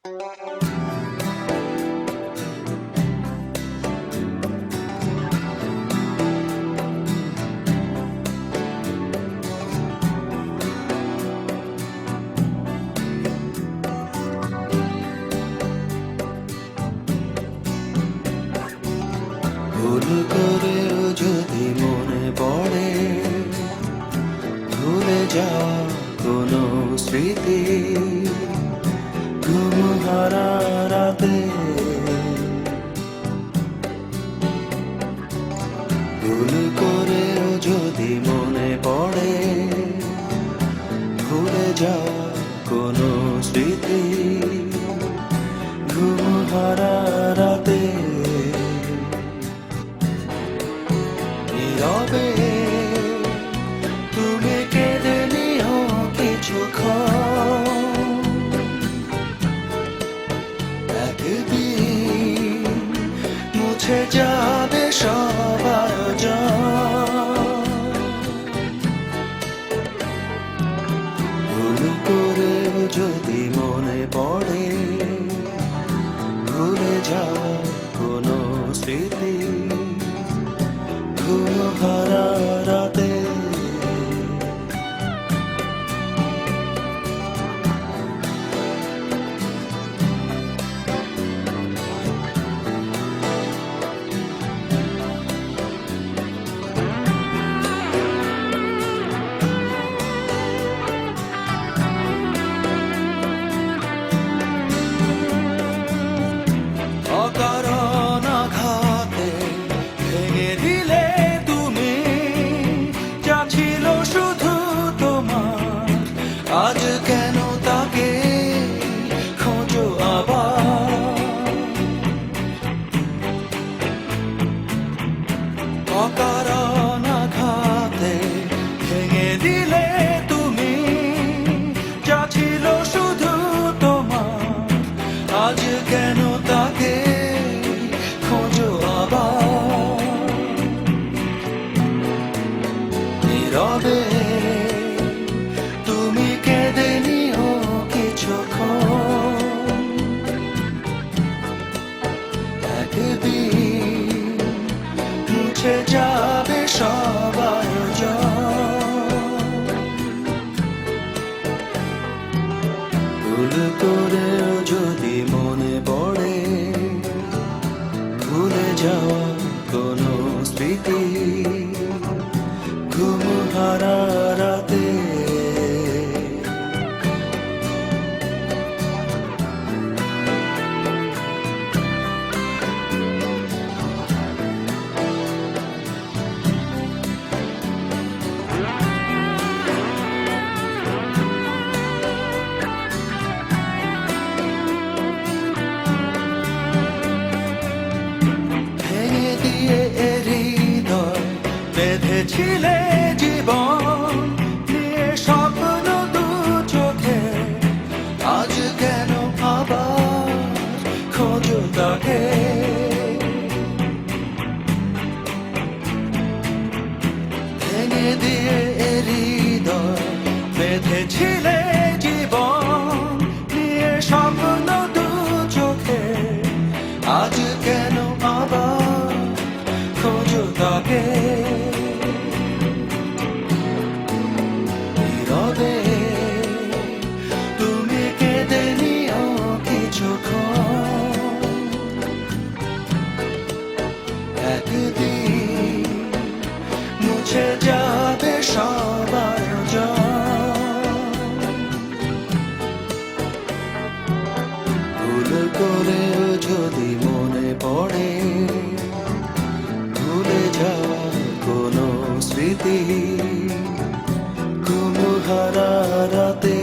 ভুল করেও যদি মনে পড়ে ভুলে যাওয়া কোনো স্মৃতি, ঘুম হারা রাতে ভুল করেও যদি মনে পড়ে ভুলে যাওয়া কোনো স্মৃতি, ঘুম হারা রাতে নীরবে তুমি কেঁদে নিও কিছুক্ষণ, একদিন মুছে যাবে সব আয়োজন। ভুল করেও যদি মনে পড়ে ভুলে যাওয়া কোনো স্মৃতি, ঘুম হারা রাতে অকারণ আঘাতে ভেঙে দিলে তুমি যা ছিল শুধু তোমার, আজ কেন তাকে খোঁজো আবার। অকারণ আঘাতে ভেঙে দিলে তুমি যা ছিল শুধু তোমার, আজ কেন তাকে খোঁজো আবার। নীরবে তুমি কেঁদে নিও কিছুক্ষণ, একদিন মুছে যাবে সব আয়োজন। ভুল করেও যদি মনে পড়ে ভুলে যাওয়া কোনো স্মৃতি, ঘুম হারা রাতে ভেঙে দিয়ে হৃদয় বেঁধেছিলে জীবন নিয়ে স্বপ্ন দু চোখে, আজ কেন আবার খোঁজো তাকে। ভেঙে দিয়ে হৃদয় বেঁধেছিলে জীবন নিয়ে স্বপ্ন দু চোখে, আজ কেন আবার খোঁজো তাকে। নীরবে তুমি কেঁদে নিও কিছুক্ষণ, একদিন মুছে যাবে সব আয়োজন। ভুল করেও যদি মনে পড়ে ভুলে যাওয়া কোনো স্মৃতি, ঘুম হারা রাতে